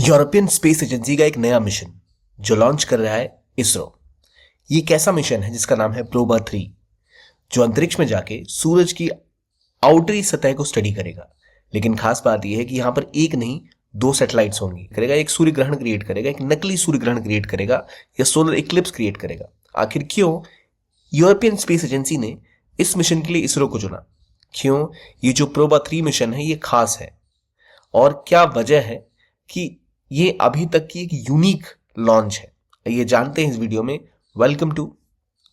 European space agency का एक नया मिशन जो लॉन्च कर रहा है इसरो। ये एक ऐसा मिशन है जिसका नाम है प्रोबा 3, जो अंतरिक्ष में जाके सूरज की आउटरी सतह को स्टडी करेगा। लेकिन खास बात यह है कि यहां पर एक नहीं 2 सैटेलाइट्स होंगी। करेगा एक सूर्य ग्रहण क्रिएट करेगा, एक नकली सूर्य ग्रहण क्रिएट करेगा या सोलर इक्लिप्स क्रिएट करेगा। आखिर क्यों यूरोपियन स्पेस एजेंसी ने इस मिशन के लिए इसरो को चुना? क्यों ये जो प्रोबा 3 मिशन है ये खास है और क्या वजह है कि ये अभी तक की एक यूनिक लॉन्च है, ये जानते हैं इस वीडियो में। Welcome to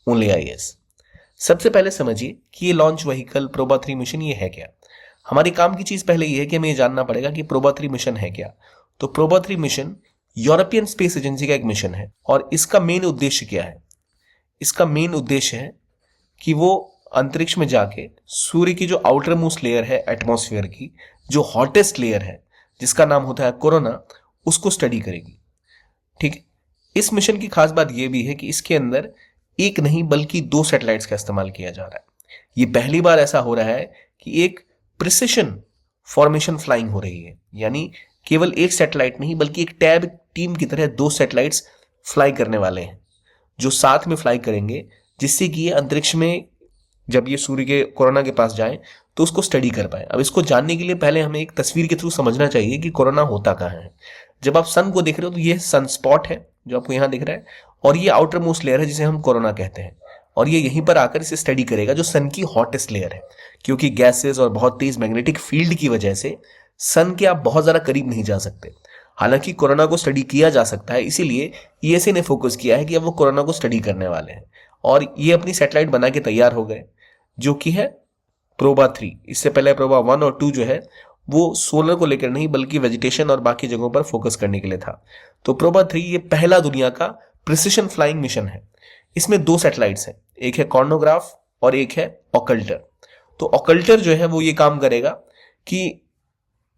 only IAS. सबसे पहले समझिए कि ये लॉन्च व्हीकल प्रोबा 3 मिशन ये है क्या। हमारे काम की चीज पहले ये है कि हमें ये जानना पड़ेगा कि प्रोबा 3 मिशन है क्या। तो PROBA 3 mission European space agency का एक मिशन है और इसका मेन उद्देश्य क्या है? इसका मेन उद्देश्य है कि वो अंतरिक्ष में जाके सूर्य की जो आउटर मोस्ट लेयर है एटमॉस्फेयर की, जो हॉटेस्ट लेयर है जिसका नाम होता है कोरोना, उसको स्टडी करेगी। ठीक है। इस मिशन की खास बात यह भी है कि इसके अंदर एक नहीं बल्कि 2 सैटेलाइट्स का इस्तेमाल किया जा रहा है। ये पहली बार ऐसा हो रहा है कि एक प्रिसिशन फॉर्मेशन फ्लाइंग हो रही है, यानी केवल एक सैटेलाइट नहीं बल्कि एक टैब टीम की तरह 2 सैटेलाइट्स फ्लाई करने वाले हैं जो साथ में फ्लाई करेंगे, जिससे कि ये अंतरिक्ष में जब ये सूर्य के कोरोना के पास जाए तो उसको स्टडी कर पाए। अब इसको जानने के लिए पहले हमें एक तस्वीर के थ्रू समझना चाहिए कि कोरोना होता कहाँ है। जब आप सन को देख रहे हो तो ये सन स्पॉट है जो आपको यहां दिख रहा है और ये आउटर मोस्ट लेयर है जिसे हम कोरोना कहते हैं, और ये यहीं पर आकर इसे स्टडी करेगा जो सन की हॉटेस्ट लेयर है। क्योंकि गैसेस और बहुत तेज मैग्नेटिक फील्ड की वजह से सन के आप बहुत ज्यादा करीब नहीं जा सकते। हालांकि कोरोना को स्टडी किया जा सकता है, इसीलिए ईएसए ने फोकस किया है कि अब वो कोरोना को स्टडी करने वाले हैं और ये अपनी सैटेलाइट बना के तैयार हो गए जो कि है प्रोबा 3। इससे पहले प्रोबा 1 और 2 जो है वो सोलर को लेकर नहीं बल्कि वेजिटेशन और बाकी जगहों पर फोकस करने के लिए था। तो प्रोबा 3 ये पहला दुनिया का प्रिसिशन फ्लाइंग मिशन है। इसमें 2 सैटेलाइट्स हैं, एक है कॉर्नोग्राफ और एक है ऑकल्टर। तो ऑकल्टर जो है वो ये काम करेगा कि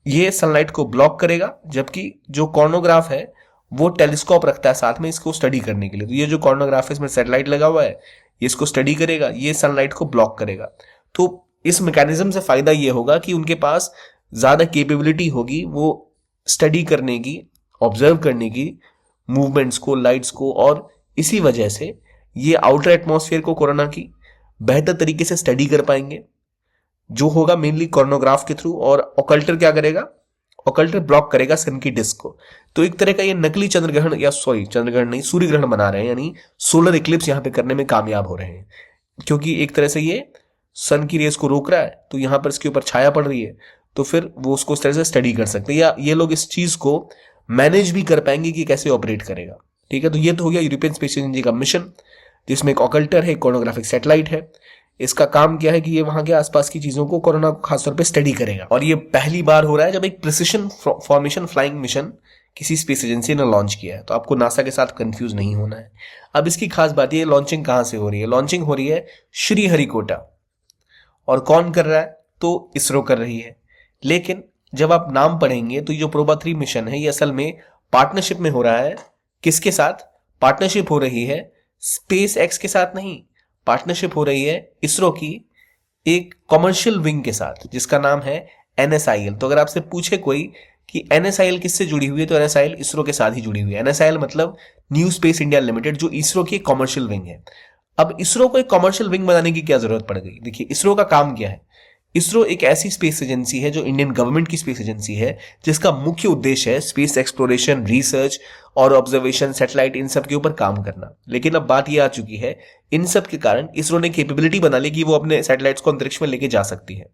ये सनलाइट को ब्लॉक करेगा, जबकि जो कॉर्नोग्राफ है वो टेलीस्कोप रखता है साथ में इसको स्टडी करने के लिए। तो ये जो कॉर्नोग्राफ है इसमें सैटेलाइट लगा हुआ है, ये इसको स्टडी करेगा, ये सनलाइट को ब्लॉक करेगा। तो इस मैकेनिज्म से फायदा ये होगा कि उनके पास ज्यादा कैपेबिलिटी होगी वो स्टडी करने की, ऑब्जर्व करने की मूवमेंट्स को, लाइट्स को, और इसी वजह से ये आउटर एटमॉस्फेयर को कोरोना की बेहतर तरीके से स्टडी कर पाएंगे, जो होगा मेनली कॉर्नोग्राफ के थ्रू। और ऑकल्टर क्या करेगा? ऑकल्टर ब्लॉक करेगा सन की डिस्क को। तो एक तरह का ये नकली चंद्रग्रहण, या सॉरी चंद्रग्रहण नहीं, सूर्य ग्रहण बना रहे हैं, यानी सोलर इक्लिप्स यहां पे करने में कामयाब हो रहे हैं। क्योंकि एक तरह से ये सन की रेस को रोक रहा है तो यहां पर इसके ऊपर छाया पड़ रही है, तो फिर वो उसको इस तरह से स्टडी कर सकते हैं, या ये लोग इस चीज को मैनेज भी कर पाएंगे कि कैसे ऑपरेट करेगा। ठीक है। तो ये तो हो गया यूरोपियन स्पेस एजेंसी का मिशन, जिसमें एक ऑकल्टर है, एक कॉर्नोग्राफिक सैटेलाइट है। इसका काम क्या है कि ये वहां के आसपास की चीजों को, कोरोना को खासतौर पे स्टडी करेगा। और ये पहली बार हो रहा है जब एक प्रिसिशन फॉर्मेशन फ्लाइंग मिशन किसी स्पेस एजेंसी ने लॉन्च किया है। तो आपको नासा के साथ कंफ्यूज नहीं होना है। अब इसकी खास बात ये, लॉन्चिंग कहां से हो रही है? लॉन्चिंग हो रही है श्रीहरिकोटा। और कौन कर रहा है? तो इसरो कर रही है। लेकिन जब आप नाम पढ़ेंगे तो ये जो प्रोबा 3 मिशन है ये असल में पार्टनरशिप में हो रहा है। किसके साथ पार्टनरशिप हो रही है? स्पेस एक्स के साथ नहीं, पार्टनरशिप हो रही है इसरो की एक कॉमर्शियल विंग के साथ जिसका नाम है एनएसआईएल। तो अगर आपसे पूछे कोई कि एनएसआईएल किससे जुड़ी हुई है तो एनएसआईएल इसरो के साथ ही जुड़ी हुई है। एनएसआईएल मतलब न्यू स्पेस इंडिया लिमिटेड, जो इसरो की कॉमर्शियल विंग है। अब इसरो को एक कॉमर्शियल विंग बनाने की क्या जरूरत पड़ गई? देखिए इसरो का काम क्या है। इसरो एक ऐसी स्पेस एजेंसी है जो इंडियन गवर्नमेंट की स्पेस एजेंसी है, जिसका मुख्य उद्देश्य है स्पेस एक्सप्लोरेशन, रिसर्च और ऑब्जर्वेशन, सैटेलाइट, इन सब के ऊपर काम करना। लेकिन अब बात यह आ चुकी है, इन सब के कारण इसरो ने कैपेबिलिटी बना ली कि वो अपने सैटेलाइट्स को अंतरिक्ष में लेके जा सकती है।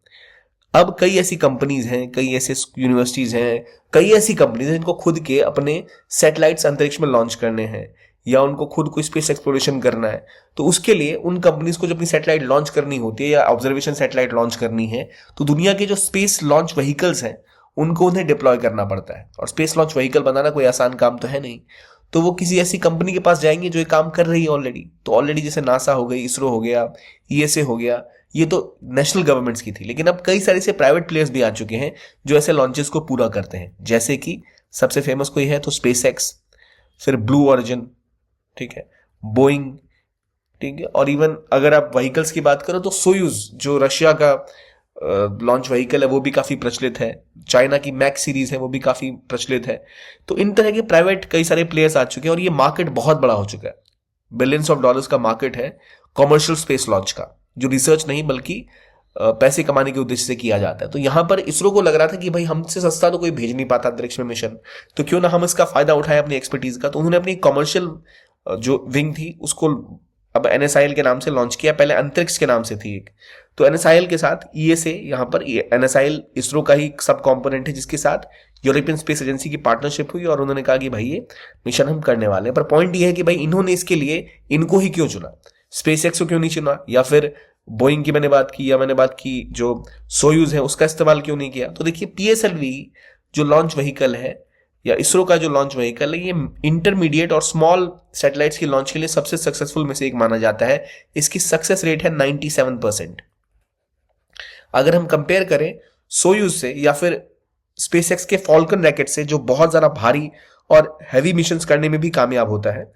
अब कई ऐसी कंपनीज हैं, कई ऐसे यूनिवर्सिटीज हैं, कई ऐसी कंपनीज हैं जिनको खुद के अपने सैटेलाइट्स अंतरिक्ष में लॉन्च करने हैं या उनको खुद को स्पेस एक्सप्लोरेशन करना है। तो उसके लिए उन कंपनीज को जब अपनी सैटेलाइट लॉन्च करनी होती है या ऑब्जर्वेशन सैटेलाइट लॉन्च करनी है, तो दुनिया के जो स्पेस लॉन्च व्हीकल्स हैं उनको उन्हें डिप्लॉय करना पड़ता है। और स्पेस लॉन्च व्हीकल बनाना कोई आसान काम तो है नहीं। तो वो किसी ऐसी कंपनी के पास जाएंगे जो ये काम कर रही है ऑलरेडी। तो ऑलरेडी जैसे नासा हो गई, इसरो हो गया, ईएसए हो गया, ये तो नेशनल गवर्नमेंट्स की थी। लेकिन अब कई सारे से प्राइवेट प्लेयर्स भी आ चुके हैं जो ऐसे लॉन्चेस को पूरा करते हैं। जैसे कि सबसे फेमस कोई है तो स्पेस एक्स, फिर ब्लू ऑरिजिन, ठीक है, बोइंग, ठीक है, और इवन अगर आप व्हीकल्स की बात करो तो सोयूज जो रशिया का लॉन्च व्हीकल है वो भी काफी प्रचलित है, चाइना की मैक्स सीरीज है वो भी काफी प्रचलित है। तो इन तरह के प्राइवेट कई सारे प्लेयर्स आ चुके हैं और ये मार्केट बहुत बड़ा हो चुका है। बिलियंस ऑफ डॉलर्स का मार्केट है कॉमर्शियल स्पेस लॉन्च का, जो रिसर्च नहीं बल्कि पैसे कमाने के उद्देश्य से किया जाता है। तो यहां पर इसरो को लग रहा था कि भाई हमसे सस्ता तो कोई भेज नहीं पाता अंतरिक्ष में मिशन, तो क्यों ना हम इसका फायदा उठाएं अपनी एक्सपर्टीज का। तो उन्होंने अपनी कॉमर्शियल जो विंग थी उसको अब NSIL के नाम से लॉन्च किया, पहले अंतरिक्ष के नाम से थी एक। तो NSIL के साथ ESA, यहाँ पर NSIL इसरो का ही सब कॉम्पोनेंट है जिसके साथ यूरोपियन स्पेस एजेंसी की पार्टनरशिप हुई और उन्होंने कहा कि भाई ये मिशन हम करने वाले हैं। पर पॉइंट ये है कि भाई इन्होंने इसके लिए इनको ही क्यों चुना, स्पेसएक्स को क्यों नहीं चुना, या फिर बोइंग की मैंने बात की या मैंने बात की जो सोयूज है उसका इस्तेमाल क्यों नहीं किया। तो देखिए PSLV जो लॉन्च व्हीकल है या इसरो का जो लॉन्च व्हीकल है, ये इंटरमीडिएट और स्मॉल सैटेलाइट्स की लॉन्च के लिए सबसे सक्सेसफुल में से एक माना जाता है। इसकी सक्सेस रेट है 97%। अगर हम कंपेयर करें सोयूज से या फिर स्पेसएक्स के फॉल्कन रॉकेट से जो बहुत ज्यादा भारी और हैवी मिशंस करने में भी कामयाब होता है,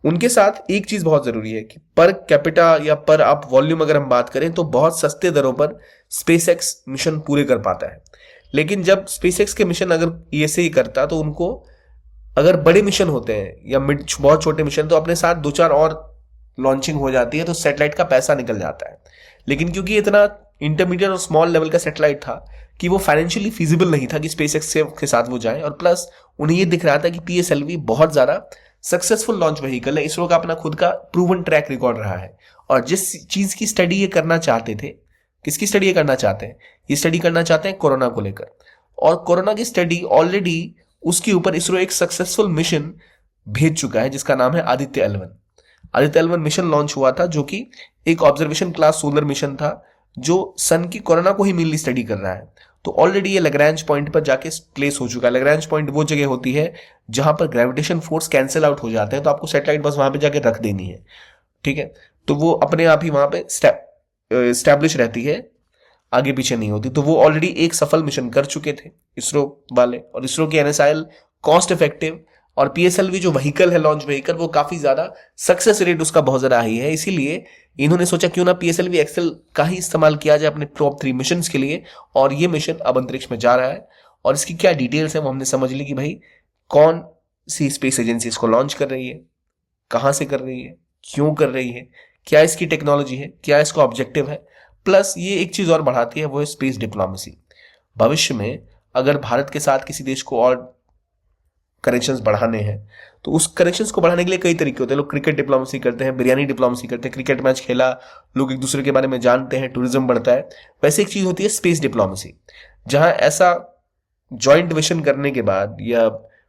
उनके साथ एक चीज बहुत जरूरी है कि पर कैपिटा या पर आप वॉल्यूम अगर हम बात करें तो बहुत सस्ते दरों पर स्पेसएक्स मिशन पूरे कर पाता है। लेकिन जब स्पेसएक्स के मिशन अगर ESA ही करता तो उनको अगर बड़े मिशन होते हैं या बहुत छोटे मिशन तो अपने साथ 2-4 और लॉन्चिंग हो जाती है तो सैटेलाइट का पैसा निकल जाता है। लेकिन क्योंकि इतना इंटरमीडिएट और स्मॉल लेवल का सैटेलाइट था कि वो फाइनेंशियली फिजिबल नहीं था कि स्पेसएक्स के साथ वो जाए, और प्लस उन्हें ये दिख रहा था कि PSLV बहुत ज्यादा सक्सेसफुल लॉन्च व्हीकल है, इसरो का अपना खुद का प्रूवन ट्रैक रिकॉर्ड रहा है। और जिस चीज की स्टडी ये करना चाहते थे, किसकी स्टडी ये करना चाहते हैं, ये स्टडी करना चाहते हैं कोरोना को लेकर। और कोरोना की स्टडी ऑलरेडी उसके ऊपर इसरो एक सक्सेसफुल मिशन भेज चुका है जिसका नाम है Aditya L1। Aditya L1 mission launch हुआ था जो कि एक ऑब्जर्वेशन क्लास सोलर मिशन था जो सन की कोरोना को ही मेनली स्टडी कर रहा है। तो ऑलरेडी ये लैग्रैंज पॉइंट पर जाके प्लेस हो चुका है। लैग्रैंज पॉइंट वो जगह होती है जहां पर ग्रेविटेशन फोर्स कैंसिल आउट हो जाते हैं, तो आपको सैटेलाइट बस वहां पे जाके रख देनी है, ठीक है। तो वो अपने आप ही वहां पे स्टैब्लिश रहती है, आगे पीछे नहीं होती। तो वो ऑलरेडी एक सफल मिशन कर चुके थे इसरो वाले, और इसरो के NSIL कॉस्ट इफेक्टिव और PSLV जो व्हीकल है लॉन्च व्हीकल वो काफी ज्यादा सक्सेस रेट उसका बहुत ज्यादा हाई है। इसीलिए इन्होंने सोचा क्यों ना PSLV XL का ही इस्तेमाल किया जाए अपने टॉप 3 मिशन के लिए, और ये मिशन अब अंतरिक्ष में जा रहा है। और इसकी क्या डिटेल्स है वो हमने समझ ली कि भाई कौन सी स्पेस एजेंसी इसको लॉन्च कर रही है, कहां से कर रही है, क्यों कर रही है, क्या इसकी टेक्नोलॉजी है, क्या इसका ऑब्जेक्टिव है। प्लस ये एक चीज और बढ़ाती है, वो है स्पेस डिप्लोमेसी। भविष्य में अगर भारत के साथ किसी देश को और कनेक्शंस बढ़ाने हैं तो उस कनेक्शंस को बढ़ाने के लिए कई तरीके होते हैं। लोग क्रिकेट डिप्लोमेसी करते हैं, बिरयानी डिप्लोमेसी करते हैं, क्रिकेट मैच खेला, लोग एक दूसरे के बारे में जानते हैं, टूरिज्म बढ़ता है। वैसे एक चीज होती है स्पेस डिप्लोमेसी, जहां ऐसा ज्वाइंट विजन करने के बाद या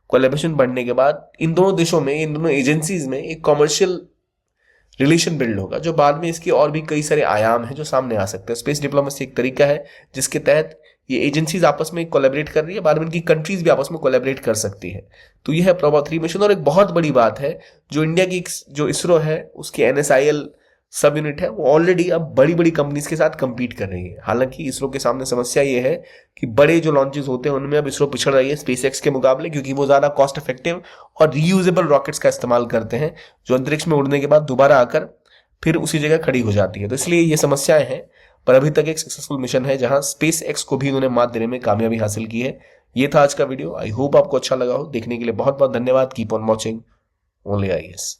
कोलैबोरेशन बढ़ने के बाद इन दोनों देशों में, इन दोनों एजेंसीज में एक कॉमर्शियल रिलेशन बिल्ड होगा, जो बाद में इसके और भी कई सारे आयाम हैं जो सामने आ सकते हैं। स्पेस डिप्लोमेसी एक तरीका है जिसके तहत ये एजेंसीज आपस में कोलैबोरेट कर रही है, बाद में इनकी कंट्रीज भी आपस में कोलैबोरेट कर सकती है। तो ये है प्रोबा 3 मिशन। और एक बहुत बड़ी बात है, जो इंडिया की जो इसरो है उसकी NSIL सब यूनिट है वो ऑलरेडी अब बड़ी बड़ी कंपनीज के साथ compete कर रही है। हालांकि इसरो के सामने समस्या ये है कि बड़े जो लॉन्चेस होते हैं उनमें अब इसरो पिछड़ रही है स्पेसएक्स के मुकाबले, क्योंकि वो ज्यादा कॉस्ट इफेक्टिव और रीयूजेबल रॉकेट्स का इस्तेमाल करते हैं जो अंतरिक्ष में उड़ने के बाद दोबारा आकर फिर उसी जगह खड़ी हो जाती है। तो इसलिए ये समस्याएं हैं, पर अभी तक एक सक्सेसफुल मिशन है जहां SpaceX को भी उन्होंने मात देने में कामयाबी हासिल की है। ये था आज का वीडियो। आई होप आपको अच्छा लगा हो। देखने के लिए बहुत बहुत धन्यवाद। Keep on watching only IAS।